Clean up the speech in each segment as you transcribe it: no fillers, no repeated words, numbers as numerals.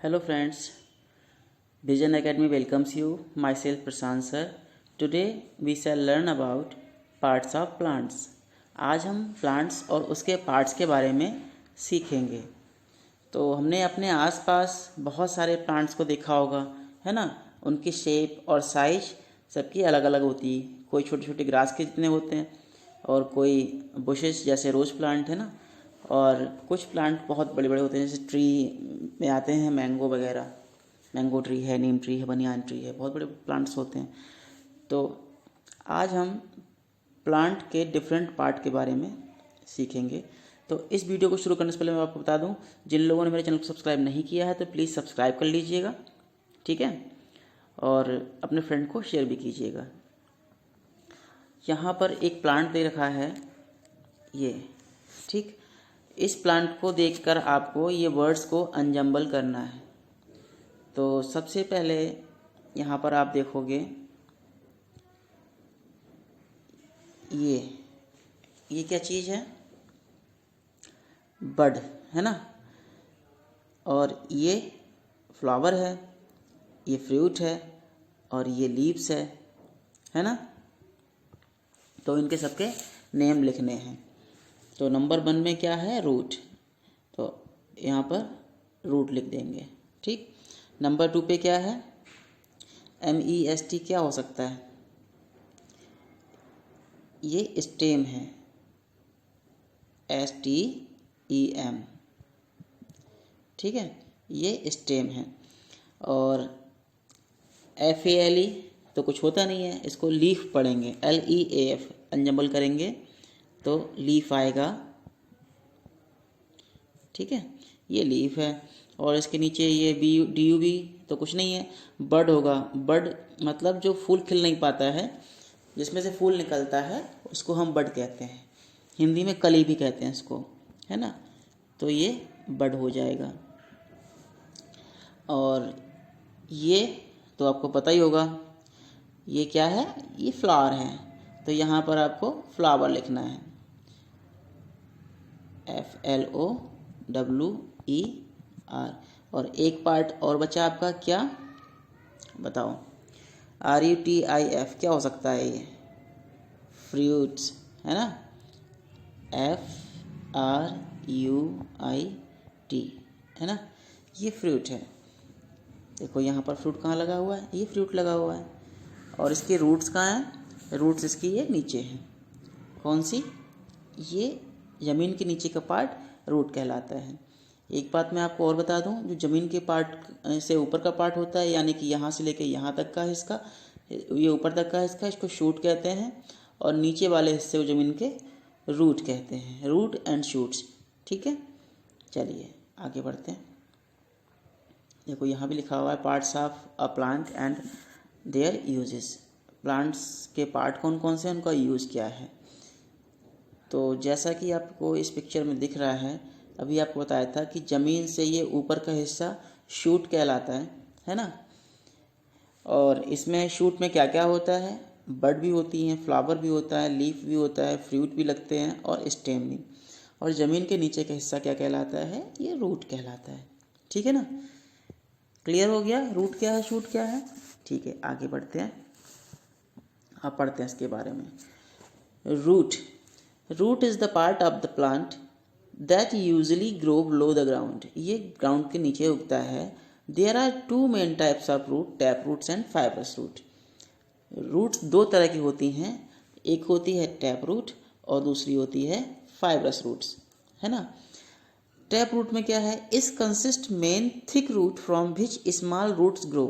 Hello friends, Vision Academy welcomes you. Myself Prashant sir. Today we shall learn about parts of plants. आज हम plants और उसके parts के बारे में सीखेंगे। तो हमने अपने आसपास बहुत सारे प्लांट्स को देखा होगा, है ना। उनकी शेप और साइज सबकी अलग अलग होती है। कोई छोटे छोटे ग्रास के जितने होते हैं और कोई बुशेस जैसे रोज प्लांट है ना, और कुछ प्लांट बहुत बड़े बड़े होते हैं जैसे ट्री में आते हैं मैंगो वगैरह। मैंगो ट्री है, नीम ट्री है, बनियान ट्री है, बहुत बड़े प्लांट्स होते हैं। तो आज हम प्लांट के डिफरेंट पार्ट के बारे में सीखेंगे। तो इस वीडियो को शुरू करने से पहले मैं आपको बता दूं, जिन लोगों ने मेरे चैनल को सब्सक्राइब नहीं किया है तो प्लीज़ सब्सक्राइब कर लीजिएगा, ठीक है, और अपने फ्रेंड को शेयर भी कीजिएगा। यहाँ पर एक प्लांट दे रखा है ये, ठीक। इस प्लांट को देखकर आपको ये वर्ड्स को अनजम्बल करना है। तो सबसे पहले यहाँ पर आप देखोगे ये क्या चीज़ है? बड, है ना। और ये फ्लावर है, ये फ्रूट है और ये लीव्स है ना। तो इनके सबके नेम लिखने हैं। तो नंबर 1 में क्या है? रूट। तो यहाँ पर रूट लिख देंगे, ठीक। नंबर 2 पे क्या है? MEST क्या हो सकता है? ये स्टेम है, STEM, ठीक है, ये स्टेम है। और FALE तो कुछ होता नहीं है, इसको लीफ पढ़ेंगे, LEAF अनजम्बल करेंगे तो लीफ आएगा, ठीक है, ये लीफ है। और इसके नीचे ये DUB तो कुछ नहीं है, बड होगा। बड मतलब जो फूल खिल नहीं पाता है, जिसमें से फूल निकलता है, उसको हम बड कहते हैं। हिंदी में कली भी कहते हैं इसको, है ना। तो ये बड हो जाएगा। और ये तो आपको पता ही होगा, ये क्या है? ये फ्लावर है। तो यहाँ पर आपको फ्लावर लिखना है, FLOWER। और एक पार्ट और बचा आपका, क्या बताओ? RUTIF क्या हो सकता है? ये फ्रूट्स, है ना, FRUIT, है ना, ये फ्रूट है। देखो यहाँ पर फ्रूट कहाँ लगा हुआ है? ये फ्रूट लगा हुआ है। और इसके रूट्स कहाँ हैं? रूट्स इसकी ये नीचे हैं। कौन सी? ये ज़मीन के नीचे का पार्ट रूट कहलाता है। एक बात मैं आपको और बता दूं, जो ज़मीन के पार्ट से ऊपर का पार्ट होता है, यानी कि यहाँ से लेके यहाँ तक का हिस्सा, ये ऊपर तक का हिस्सा, इसको शूट कहते हैं। और नीचे वाले हिस्से को ज़मीन के रूट कहते हैं, रूट एंड शूट्स, ठीक है। चलिए आगे बढ़ते हैं। देखो यहाँ भी लिखा हुआ है parts of a plant and there uses. Plants के पार्ट कौन कौन से हैं, उनका यूज़ क्या है। तो जैसा कि आपको इस पिक्चर में दिख रहा है, अभी आपको बताया था कि ज़मीन से ये ऊपर का हिस्सा शूट कहलाता है ना। और इसमें शूट में क्या क्या होता है? बड भी होती हैं, फ्लावर भी होता है, लीफ भी होता है, फ्रूट भी लगते हैं और स्टेम भी। और ज़मीन के नीचे का हिस्सा क्या कहलाता है? ये रूट कहलाता है, ठीक है ना। क्लियर हो गया रूट क्या है, शूट क्या है? ठीक है, आगे बढ़ते हैं। आप पढ़ते हैं इसके बारे में। Root is the part of the plant that usually grow below the ground. ये ग्राउंड के नीचे उगता है। There are 2 main types of root, tap roots and fibrous root. Roots 2 तरह की होती हैं, एक होती है टैप रूट और दूसरी होती है फाइब्रस रूट्स, है ना। टैप रूट में क्या है? इस consist main thick root from which small roots grow.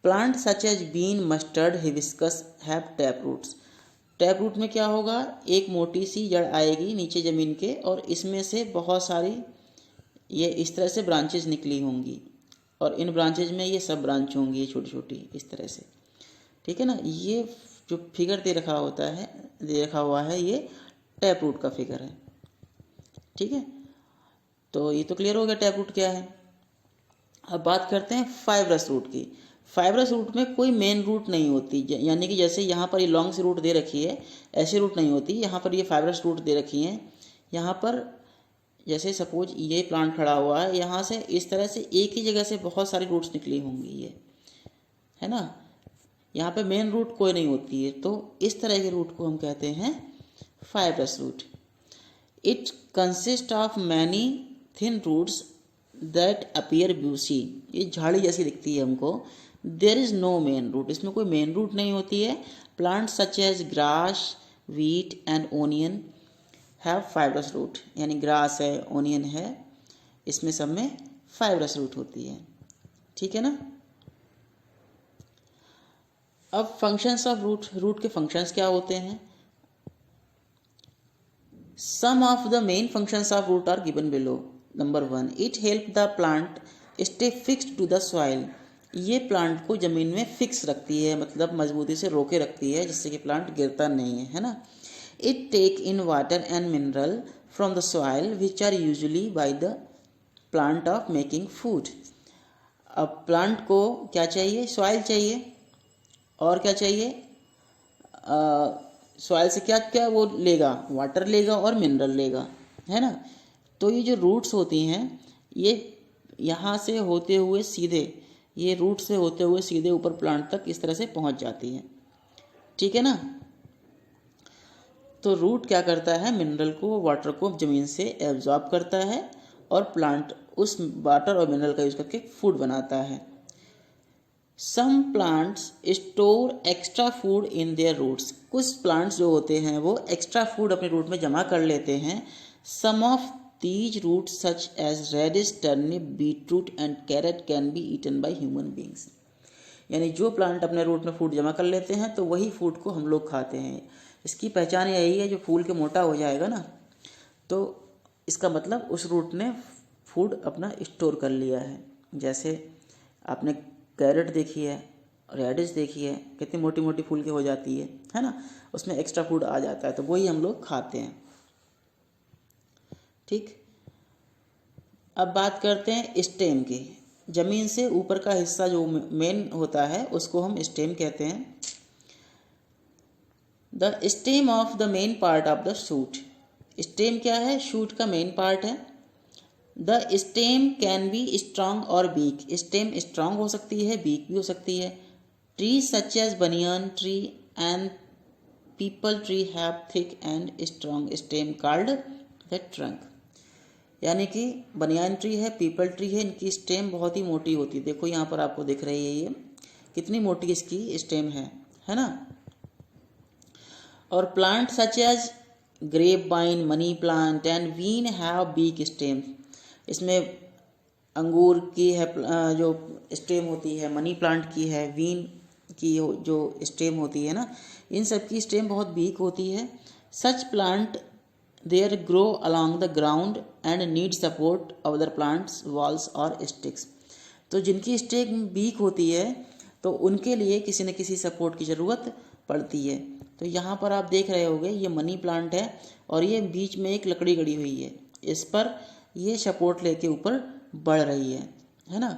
Plant such as bean, mustard, hibiscus have tap roots. Tap root में क्या होगा? एक मोटी सी जड़ आएगी नीचे ज़मीन के, और इसमें से बहुत सारी ये इस तरह से ब्रांचेज निकली होंगी, और इन ब्रांचेज में ये सब ब्रांच होंगी, ये छोटी छोटी इस तरह से, ठीक है ना। ये जो फिगर दे रखा हुआ है ये टैप रूट का फिगर है, ठीक है। तो ये तो क्लियर हो गया टैप रूट क्या है। अब बात करते हैं फाइब्रस रूट की। फाइब्रस रूट में कोई मेन रूट नहीं होती, यानी कि जैसे यहाँ पर ये लॉन्ग सी रूट दे रखी है, ऐसी रूट नहीं होती। यहाँ पर ये फाइब्रस रूट दे रखी हैं। यहाँ पर जैसे सपोज ये प्लांट खड़ा हुआ है, यहाँ से इस तरह से एक ही जगह से बहुत सारी रूट्स निकली होंगी, ये है ना। यहाँ पे मेन रूट कोई नहीं होती है, तो इस तरह के रूट को हम कहते हैं fibrous root. It consist of many thin roots that appear bushy, ये झाड़ी जैसी दिखती है हमको। There is no main root, इसमें कोई मेन रूट नहीं होती है। Plant such as grass, wheat and onion have fibrous root, यानी ग्रास है, ओनियन है, इसमें सब में फाइब्रस रूट होती है, ठीक है ना। अब फंक्शंस ऑफ रूट, रूट के फंक्शंस क्या होते हैं। Some of the main functions of root are given below. Number 1, it help the plant stay fixed to the soil, ये प्लांट को ज़मीन में फिक्स रखती है, मतलब मजबूती से रोके रखती है, जिससे कि प्लांट गिरता नहीं है ना। It take in water and mineral from the soil which are usually by the plant of making food. अब प्लांट को क्या चाहिए, सॉइल चाहिए, और क्या चाहिए, सॉइल से क्या क्या वो लेगा, वाटर लेगा और मिनरल लेगा, है ना। तो ये जो रूट्स होती हैं, ये यहाँ से होते हुए सीधे, ये रूट से होते हुए सीधे ऊपर प्लांट तक इस तरह से पहुँच जाती हैं, ठीक है ना। तो रूट क्या करता है, मिनरल को, वाटर को ज़मीन से एब्जॉर्ब करता है और प्लांट उस वाटर और मिनरल का यूज़ करके फूड बनाता है। Some plants store extra food in their roots, कुछ प्लांट्स जो होते हैं वो एक्स्ट्रा फूड अपने रूट में जमा कर लेते हैं। Some of these roots such as radish, turnip, beetroot and carrot can be eaten by human beings, यानी जो प्लांट अपने रूट में फूड जमा कर लेते हैं तो वही फूड को हम लोग खाते हैं। इसकी पहचान यही है, जो फूल के मोटा हो जाएगा ना, तो इसका मतलब उस रूट ने फूड अपना स्टोर कर लिया है। जैसे आपने कैरेट देखी है, रेडिश देखी है, कितनी मोटी मोटी फूल की हो जाती है ना, उसमें एक्स्ट्रा फूड आ जाता है, तो वही हम लोग खाते हैं, ठीक। अब बात करते हैं स्टेम की। जमीन से ऊपर का हिस्सा जो मेन होता है उसको हम स्टेम कहते हैं। The stem of the main part of the shoot, stem क्या है, शूट का मेन पार्ट है। The stem can be strong और वीक, स्टेम स्ट्रांग हो सकती है, वीक भी हो सकती है। Tree such as banyan tree and peepal tree have thick and strong stem called the trunk, यानी कि बनियान ट्री है, पीपल ट्री है, इनकी स्टेम बहुत ही मोटी होती है। देखो यहाँ पर आपको दिख रही है, ये कितनी मोटी इसकी स्टेम है ना। और plant such as grape vine, money plant and vine have weak stem, इसमें अंगूर की है जो स्टेम होती है, मनी प्लांट की है, वीन की जो स्टेम होती है ना, इन सब की स्टेम बहुत बीक होती है। Such plant there grow along the ground and need support of other plants, walls और स्टिक्स, तो जिनकी स्टेम बीक होती है तो उनके लिए किसी न किसी सपोर्ट की ज़रूरत पड़ती है। तो यहाँ पर आप देख रहे होंगे, ये मनी प्लांट है और ये बीच में एक लकड़ी गड़ी हुई है, इस पर ये सपोर्ट लेके ऊपर बढ़ रही है ना।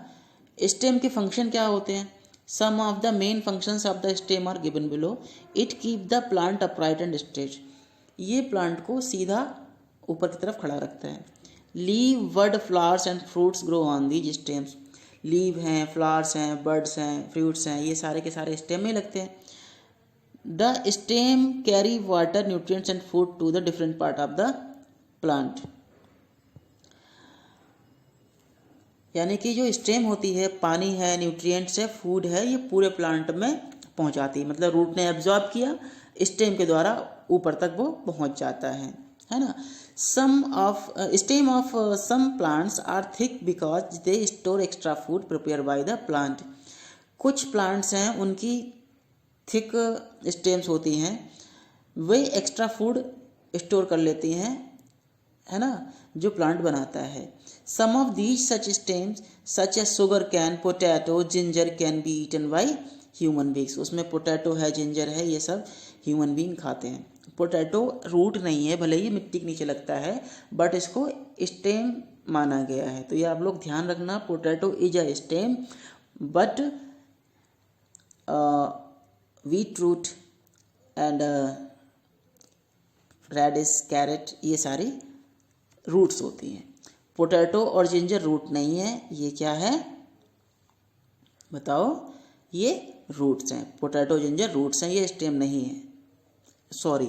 स्टेम के फंक्शन क्या होते हैं। Some of the main functions of the stem are given below. It keep the plant upright and straight, ये प्लांट को सीधा ऊपर की तरफ खड़ा रखता है। Leave, bird, flowers and fruits grow on these stems, leave हैं, फ्लावर्स हैं, बर्ड्स हैं, फ्रूट्स हैं, ये सारे के सारे स्टेम में लगते हैं। The stem carry water, nutrients and food to the different part of the plant, यानी कि जो स्टेम होती है, पानी है, न्यूट्रिएंट्स है, फूड है, ये पूरे प्लांट में पहुंचाती है, मतलब रूट ने एब्जॉर्ब किया, स्टेम के द्वारा ऊपर तक वो पहुंच जाता है ना। Stem of some plants are thick because they store extra food prepare by the plant, कुछ प्लांट्स हैं उनकी थिक स्टेम्स होती हैं, वे एक्स्ट्रा फूड स्टोर कर लेती हैं, है ना, जो प्लांट बनाता है। Some of these such stems such as sugar cane, potato, ginger can be eaten by human beings, उसमें पोटैटो है, जिंजर है, ये सब ह्यूमन बींग खाते हैं। पोटैटो रूट नहीं है, भले ही मिट्टी के नीचे लगता है, बट इसको स्टेम माना गया है, तो ये आप लोग ध्यान रखना, potato is a stem but beetroot and radish, carrot, ये सारी रूट्स होती हैं। पोटैटो और जिंजर रूट नहीं है, ये क्या है बताओ? ये रूट्स हैं। पोटैटो जिंजर रूट्स हैं, ये स्टेम नहीं है। Sorry,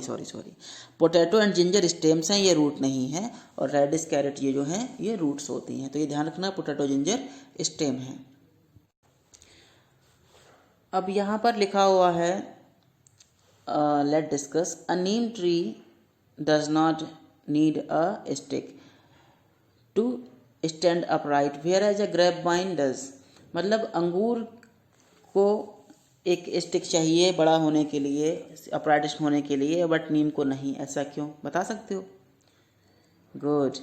potato and ginger stems हैं, ये रूट नहीं है। और रेडिश कैरेट ये जो हैं ये रूट्स होती हैं। तो ये ध्यान रखना, पोटैटो जिंजर स्टेम है। अब यहाँ पर लिखा हुआ है let discuss a neem tree does not need a stick to stand upright whereas a grape vine does. मतलब अंगूर को एक स्टिक चाहिए बड़ा होने के लिए, अपराइट होने के लिए, बट नीम को नहीं। ऐसा क्यों, बता सकते हो? गुड,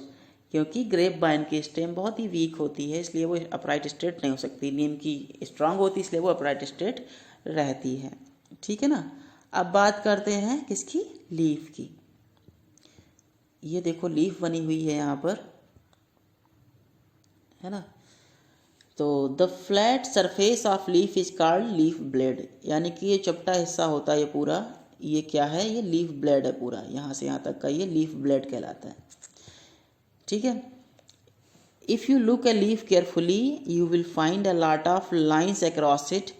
क्योंकि ग्रेप वाइन की स्टेम बहुत ही वीक होती है, इसलिए वो अपराइट स्ट्रेट नहीं हो सकती। नीम की स्ट्रांग होती है, इसलिए वो अपराइट स्ट्रेट रहती है। ठीक है ना। अब बात करते हैं किसकी? लीफ की। ये देखो लीफ बनी हुई है यहाँ पर, है ना। तो the flat surface of leaf is called leaf blade, यानी कि ये चपटा हिस्सा होता है ये पूरा, ये क्या है? ये लीफ ब्लेड है पूरा, यहाँ से यहाँ तक का ये लीफ ब्लेड कहलाता है। ठीक है। If you look a leaf carefully you will find a lot of lines across it,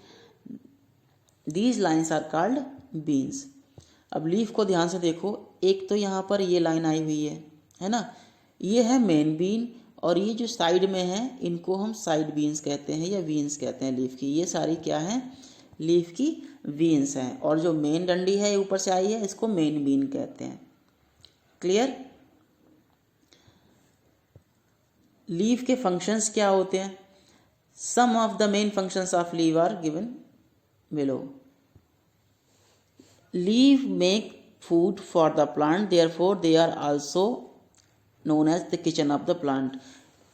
these lines are called veins. अब लीफ को ध्यान से देखो, एक तो यहाँ पर ये लाइन आई हुई है ना, ये है मेन बीन, और ये जो साइड में है इनको हम साइड बीन्स कहते हैं या वीन्स कहते हैं लीफ की। ये सारी क्या है? लीफ की वीन्स हैं। और जो मेन डंडी है ऊपर से आई है इसको मेन बीन कहते हैं। क्लियर? लीफ के फंक्शंस क्या होते हैं? Some of the main functions of leaf are given below. Leaf make food for the plant, therefore they are also known as the kitchen of the plant.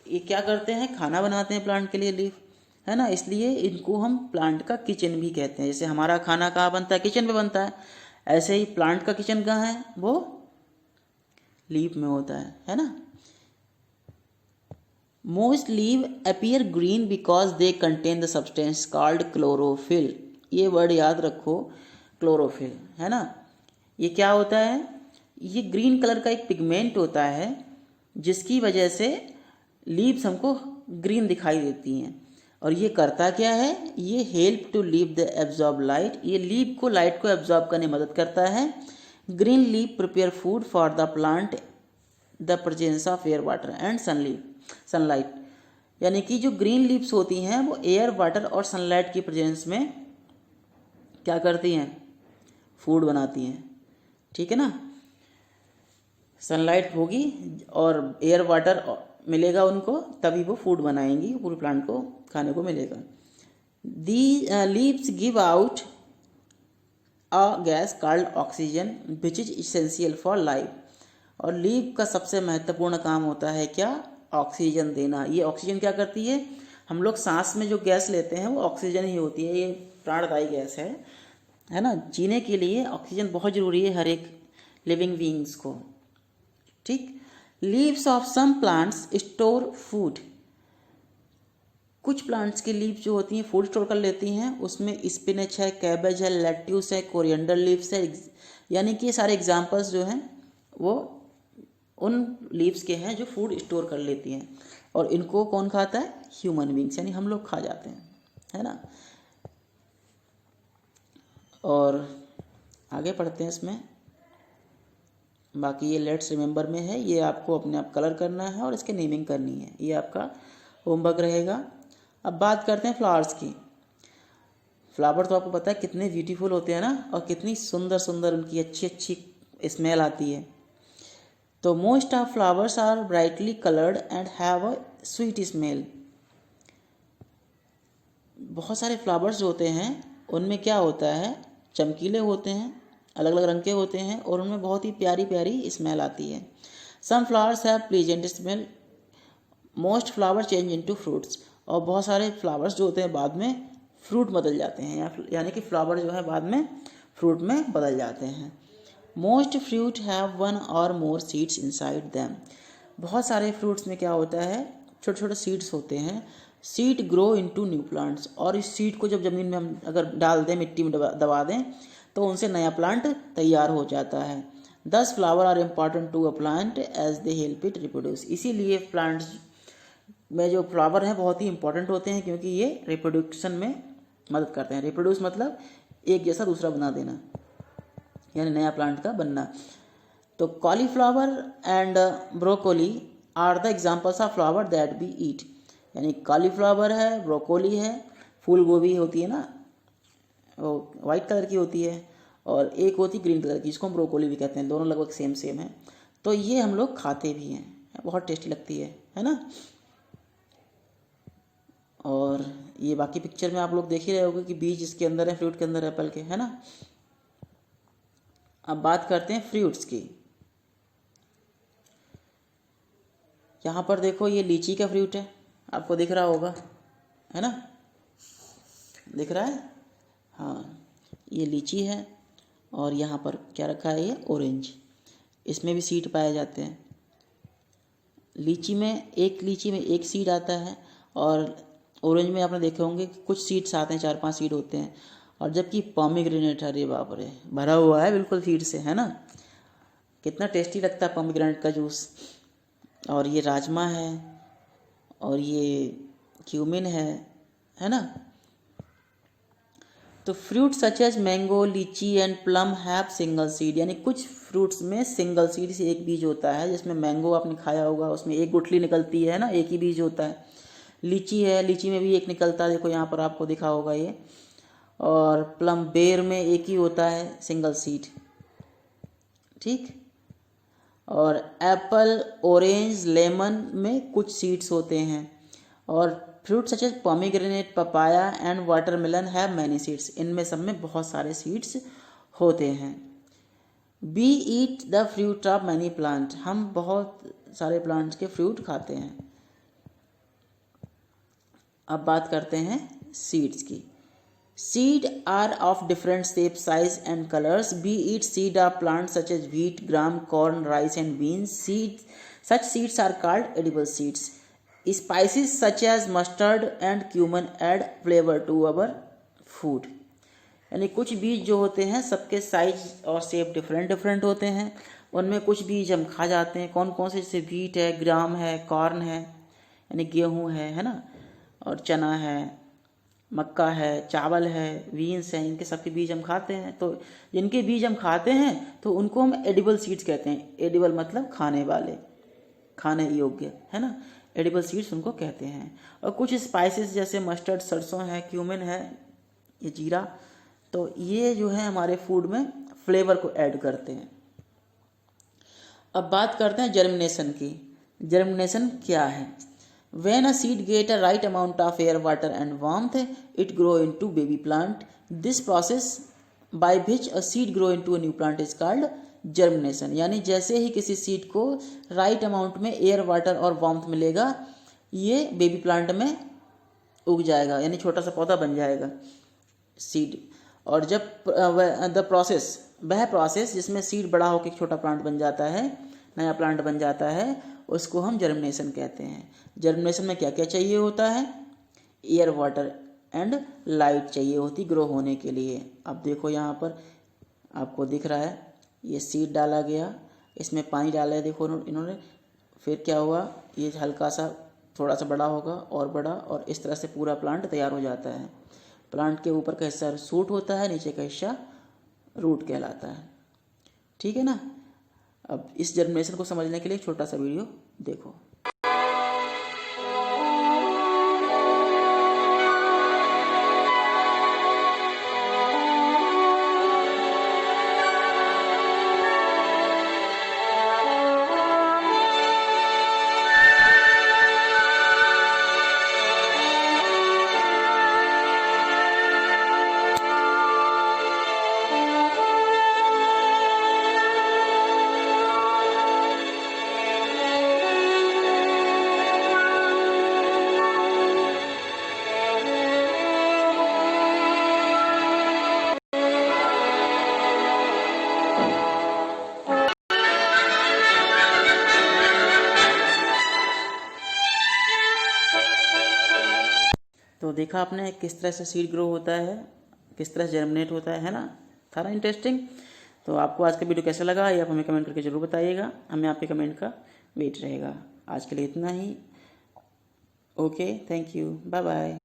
ये क्या करते हैं? खाना बनाते हैं प्लांट के लिए लीफ, है ना, इसलिए इनको हम प्लांट का किचन भी कहते हैं। जैसे हमारा खाना कहाँ बनता है? किचन में बनता है। ऐसे ही प्लांट का किचन कहाँ है? वो लीफ में होता है ना। Most leave appear green because they contain the substance called chlorophyll. ये वर्ड याद रखो, क्लोरोफिल, है ना। ये क्या होता है? ये ग्रीन कलर का एक पिगमेंट होता है जिसकी वजह से लीव्स हमको ग्रीन दिखाई देती हैं। और ये करता क्या है? ये help to leave the absorb light, ये लीव को लाइट को एब्जॉर्ब करने में मदद करता है। Green leave prepare food for the plant the presence of air water and sunlight, यानी कि जो ग्रीन लीव्स होती हैं वो एयर वाटर और सनलाइट की प्रेजेंस में क्या करती हैं? फूड बनाती हैं। ठीक है ना। सनलाइट होगी और एयर वाटर मिलेगा उनको, तभी वो फूड बनाएंगी, पूरे प्लांट को खाने को मिलेगा। दी leaves give out a gas called oxygen which is essential for life. और लीव का सबसे महत्वपूर्ण काम होता है क्या? ऑक्सीजन देना। ये ऑक्सीजन क्या करती है? हम लोग सांस में जो गैस लेते हैं वो ऑक्सीजन ही होती है, ये प्राणदायी गैस है ना। जीने के लिए ऑक्सीजन बहुत ज़रूरी है हर एक लिविंग बीइंग्स को। ठीक। Leaves of some plants store food, कुछ प्लांट्स की लीव जो होती हैं फूड स्टोर कर लेती हैं। उसमें स्पिनच है, कैबेज है, लेट्यूस है, कोरिएंडर लीव्स है, यानी कि ये सारे एग्जाम्पल्स जो हैं वो उन लीव्स के हैं जो फूड स्टोर कर लेती हैं। और इनको कौन खाता है? ह्यूमन बींग्स, यानी हम लोग खा जाते हैं, है ना। और आगे पढ़ते हैं इसमें। बाकी ये लेट्स रिमेंबर में है, ये आपको अपने आप कलर करना है और इसके नेमिंग करनी है, ये आपका होमवर्क रहेगा। अब बात करते हैं फ्लावर्स की। फ्लावर तो आपको पता है कितने ब्यूटीफुल होते हैं ना, और कितनी सुंदर सुंदर उनकी अच्छी अच्छी स्मेल आती है। तो most of flowers are brightly coloured and have a sweet smell. बहुत सारे फ्लावर्स जो होते हैं उनमें क्या होता है? चमकीले होते हैं, अलग अलग रंग के होते हैं, और उनमें बहुत ही प्यारी प्यारी स्मेल आती है। Some flowers have pleasant smell, most flower change into fruits. और बहुत सारे फ्लावर्स जो होते हैं बाद में फ्रूट बदल जाते हैं, यानी कि फ्लावर जो है बाद में फ्रूट में बदल जाते हैं। मोस्ट फ्रूट हैव वन और मोर सीड्स इनसाइड देम। बहुत सारे फ्रूट्स में क्या होता है? छोटे छोटे सीड्स होते हैं। Seed grow into new plants, और इस सीड को जब ज़मीन में हम अगर डाल दें, मिट्टी में दबा दें, तो उनसे नया प्लांट तैयार हो जाता है। This flower are important to a plant as they help it reproduce. इसीलिए प्लांट्स में जो फ्लावर हैं बहुत ही इंपॉर्टेंट होते हैं, क्योंकि ये रिप्रोडक्शन में मदद करते हैं। रिप्रोड्यूस मतलब एक जैसा दूसरा बना देना, यानी नया प्लांट का बनना। तो cauliflower and broccoli are the examples of flower that we eat. यानी कॉलीफ्लावर है, ब्रोकोली है, फूल गोभी होती है ना, वो वाइट कलर की होती है, और एक होती ग्रीन कलर की, जिसको हम ब्रोकोली भी कहते हैं। दोनों लगभग सेम सेम है। तो ये हम लोग खाते भी हैं, बहुत टेस्टी लगती है ना। और ये बाकी पिक्चर में आप लोग देख ही रहे होगे कि बीज इसके अंदर है, फ्रूट के अंदर, एप्पल के, है ना। अब बात करते हैं फ्रूट्स की। यहाँ पर देखो, ये लीची का फ्रूट है, आपको दिख रहा होगा, है ना, दिख रहा है। हाँ, ये लीची है, और यहाँ पर क्या रखा है, ये ऑरेंज। इसमें भी सीड पाए जाते हैं। लीची में एक सीड आता है, और ऑरेंज में आपने देखे होंगे कि कुछ सीड्स आते हैं, 4-5 सीड होते हैं। और जबकि पोमीग्रेनेट, अरे बाप रे, भरा हुआ है बिल्कुल सीड से, है ना। कितना टेस्टी लगता है पोमीग्रेनेट का जूस। और ये राजमा है, और ये क्यूमिन है ना। तो फ्रूट सच एज मैंगो, लीची and plum have single seed. यानी कुछ फ्रूट्स में सिंगल सीड से एक बीज होता है। जिसमें मैंगो आपने खाया होगा, उसमें एक गुठली निकलती है ना, एक ही बीज होता है। लीची है, लीची में भी एक निकलता है, देखो यहाँ पर आपको दिखा होगा ये। और प्लम, बेर में एक ही होता है, सिंगल सीड, ठीक। और एप्पल, ऑरेंज, लेमन में कुछ सीड्स होते हैं। और fruit such as pomegranate, papaya and watermelon have many seeds. इनमें सब में बहुत सारे सीड्स होते हैं। We eat the fruit of many plant. हम बहुत सारे प्लांट्स के फ्रूट खाते हैं। अब बात करते हैं सीड्स की। Seed are of different shape, size and colours. We eat seed of plant such as wheat, gram, corn, rice and beans. Such seeds are called edible seeds. Spices such as mustard and cumin add flavour to our food. यानी कुछ बीज जो होते हैं, सबके size और shape different different होते हैं। उनमें कुछ बीज हम खा जाते हैं। कौन कौन से, जैसे व्हीट है, ग्राम है, कॉर्न है, यानी गेहूँ है ना, और चना है, मक्का है, चावल है, बीन्स हैं, इनके सबके बीज हम खाते हैं। तो जिनके बीज हम खाते हैं तो उनको हम एडिबल सीड्स कहते हैं। एडिबल मतलब खाने वाले, खाने योग्य, है ना। एडिबल सीड्स उनको कहते हैं। और कुछ स्पाइसेस जैसे मस्टर्ड, सरसों है, क्यूमिन है, ये जीरा, तो ये जो है हमारे फूड में फ्लेवर को ऐड करते हैं। अब बात करते हैं जर्मिनेशन की। जर्मिनेशन क्या है? When a seed get a right amount of air, water and warmth, it grow into baby plant. This process by which a seed grow into a new plant is called germination. यानी जैसे ही किसी seed को right amount में air, water और warmth मिलेगा, ये baby plant में उग जाएगा, यानी छोटा सा पौधा बन जाएगा सीड। और जब वह प्रोसेस जिसमें सीड बड़ा होकर छोटा प्लांट बन जाता है, नया प्लांट बन जाता है, उसको हम जर्मिनेशन कहते हैं। जर्मिनेशन में क्या क्या चाहिए होता है? एयर, वाटर एंड लाइट चाहिए होती ग्रो होने के लिए। अब देखो यहाँ पर आपको दिख रहा है, ये सीड डाला गया, इसमें पानी डाला है, देखो इन्होंने, फिर क्या हुआ, ये हल्का सा थोड़ा सा बड़ा होगा और बड़ा, और इस तरह से पूरा प्लांट तैयार हो जाता है। प्लांट के ऊपर का हिस्सा शूट होता है, नीचे का हिस्सा रूट कहलाता है, ठीक है ना। अब इस जर्मिनेशन को समझने के लिए एक छोटा सा वीडियो देखो। तो देखा आपने किस तरह से सीड ग्रो होता है, किस तरह से जर्मिनेट होता है ना। था ना इंटरेस्टिंग। तो आपको आज का वीडियो कैसा लगा ये आप हमें कमेंट करके ज़रूर बताइएगा, हमें आपके कमेंट का वेट रहेगा। आज के लिए इतना ही। Okay, thank you, bye bye.